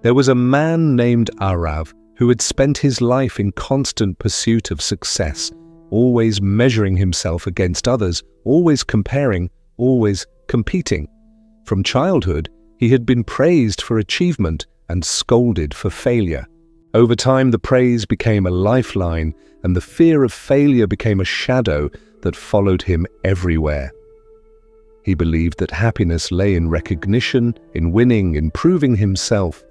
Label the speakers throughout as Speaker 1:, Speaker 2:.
Speaker 1: There was a man named Arav who had spent his life in constant pursuit of success, always measuring himself against others, always comparing, always competing. From childhood, he had been praised for achievement and scolded for failure. Over time, the praise became a lifeline, and the fear of failure became a shadow that followed him everywhere. He believed that happiness lay in recognition, in winning, in proving himself.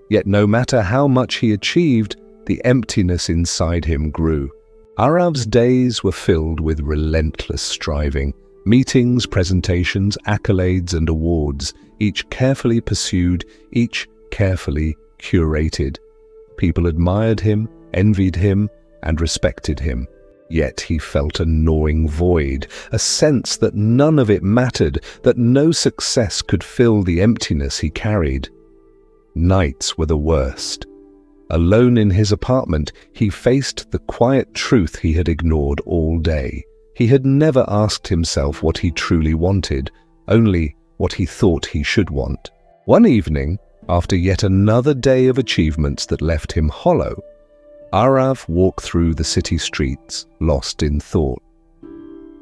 Speaker 1: Yet no matter how much he achieved, the emptiness inside him grew. Arav's days were filled with relentless striving. Meetings, presentations, accolades and awards, each carefully pursued, each carefully curated. People admired him, envied him, and respected him. Yet he felt a gnawing void, a sense that none of it mattered, that no success could fill the emptiness he carried. Nights were the worst. Alone in his apartment, he faced the quiet truth he had ignored all day. He had never asked himself what he truly wanted, only what he thought he should want. One evening, after yet another day of achievements that left him hollow, Arav walked through the city streets, lost in thought.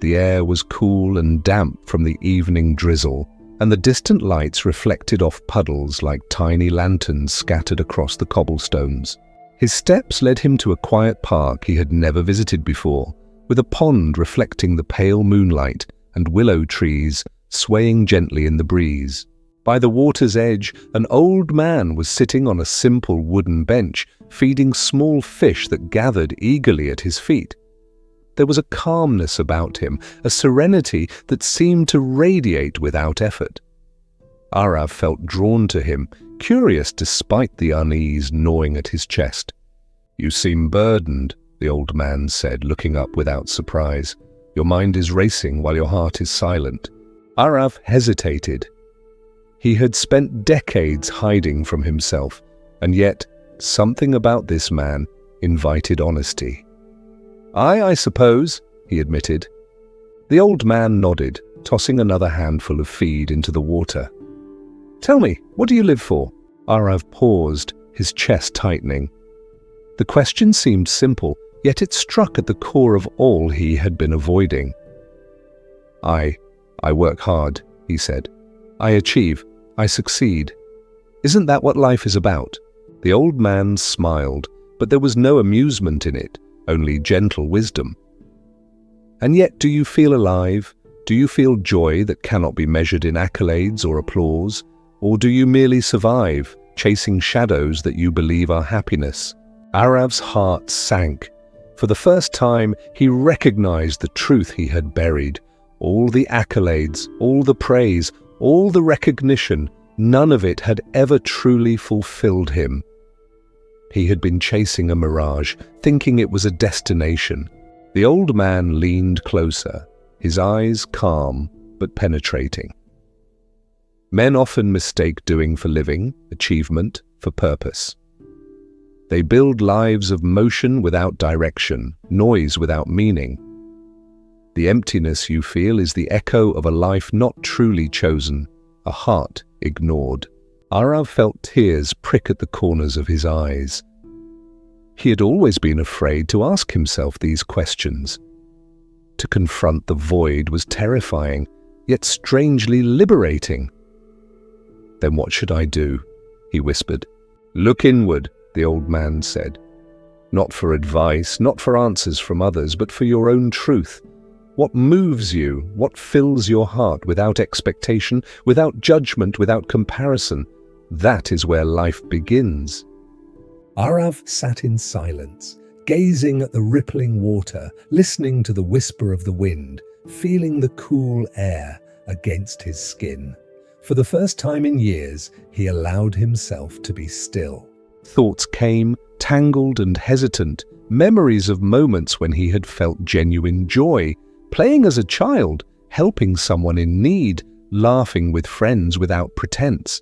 Speaker 1: The air was cool and damp from the evening drizzle, and the distant lights reflected off puddles like tiny lanterns scattered across the cobblestones. His steps led him to a quiet park he had never visited before, with a pond reflecting the pale moonlight and willow trees swaying gently in the breeze. By the water's edge, an old man was sitting on a simple wooden bench, feeding small fish that gathered eagerly at his feet. There was a calmness about him, a serenity that seemed to radiate without effort. Arav felt drawn to him, curious despite the unease gnawing at his chest. "You seem burdened," the old man said, looking up without surprise. "Your mind is racing while your heart is silent." Arav hesitated. He had spent decades hiding from himself, and yet something about this man invited honesty. I suppose," he admitted. The old man nodded, tossing another handful of feed into the water. "Tell me, what do you live for?" Arav paused, his chest tightening. The question seemed simple, yet it struck at the core of all he had been avoiding. I work hard," he said. "I achieve. I succeed. Isn't that what life is about?" The old man smiled, but there was no amusement in it, only gentle wisdom. "And yet, do you feel alive? Do you feel joy that cannot be measured in accolades or applause? Or do you merely survive, chasing shadows that you believe are happiness?" Arav's heart sank. For the first time, he recognized the truth he had buried. All the accolades, all the praise, all the recognition, none of it had ever truly fulfilled him. He had been chasing a mirage, thinking it was a destination. The old man leaned closer, his eyes calm but penetrating. Men often mistake doing for living, achievement, for purpose. They build lives of motion without direction, noise without meaning. The emptiness you feel is the echo of a life not truly chosen, a heart ignored. Arav felt tears prick at the corners of his eyes. He had always been afraid to ask himself these questions. To confront the void was terrifying, yet strangely liberating. "Then what should I do?" he whispered. "Look inward," the old man said. "Not for advice, not for answers from others, but for your own truth. What moves you, what fills your heart without expectation, without judgment, without comparison, that is where life begins." Arav sat in silence, gazing at the rippling water, listening to the whisper of the wind, feeling the cool air against his skin. For the first time in years, he allowed himself to be still. Thoughts came, tangled and hesitant, memories of moments when he had felt genuine joy, playing as a child, helping someone in need, laughing with friends without pretense.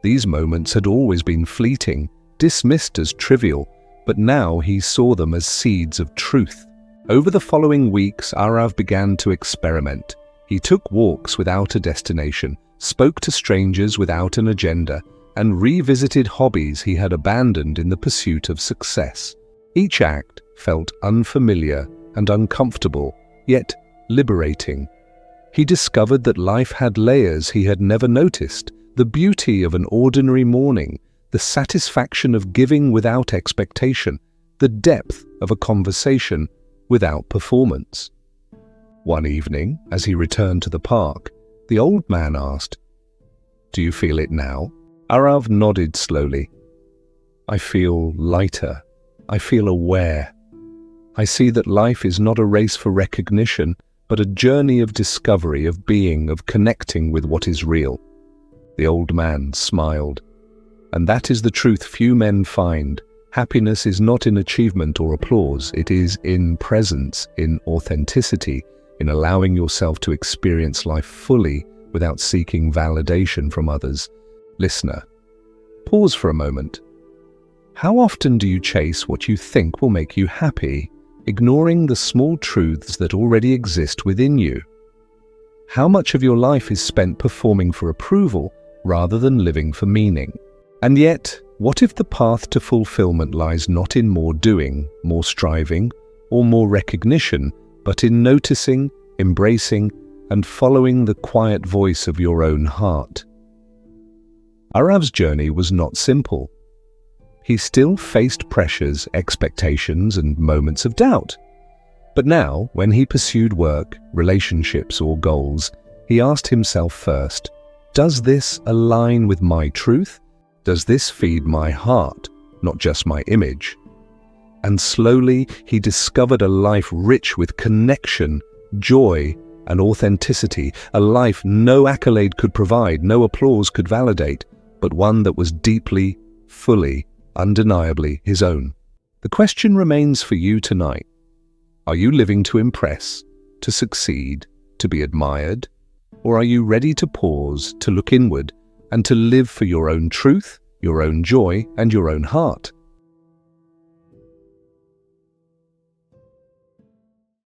Speaker 1: These moments had always been fleeting, dismissed as trivial, but now he saw them as seeds of truth. Over the following weeks, Arav began to experiment. He took walks without a destination, spoke to strangers without an agenda, and revisited hobbies he had abandoned in the pursuit of success. Each act felt unfamiliar and uncomfortable, yet liberating. He discovered that life had layers he had never noticed, the beauty of an ordinary morning, the satisfaction of giving without expectation, the depth of a conversation without performance. One evening, as he returned to the park, the old man asked, "Do you feel it now?" Arav nodded slowly. "I feel lighter. I feel aware. I see that life is not a race for recognition, but a journey of discovery, of being, of connecting with what is real." The old man smiled. "And that is the truth few men find. Happiness is not in achievement or applause. It is in presence, in authenticity, in allowing yourself to experience life fully without seeking validation from others." Listener, pause for a moment. How often do you chase what you think will make you happy, ignoring the small truths that already exist within you? How much of your life is spent performing for approval rather than living for meaning? And yet, what if the path to fulfillment lies not in more doing, more striving, or more recognition, but in noticing, embracing, and following the quiet voice of your own heart? Arav's journey was not simple. He still faced pressures, expectations, and moments of doubt. But now, when he pursued work, relationships, or goals, he asked himself first, does this align with my truth? Does this feed my heart, not just my image? And slowly, he discovered a life rich with connection, joy, and authenticity, a life no accolade could provide, no applause could validate, but one that was deeply, fully, undeniably his own. The question remains for you tonight. Are you living to impress, to succeed, to be admired? Or are you ready to pause, to look inward, and to live for your own truth, your own joy, and your own heart?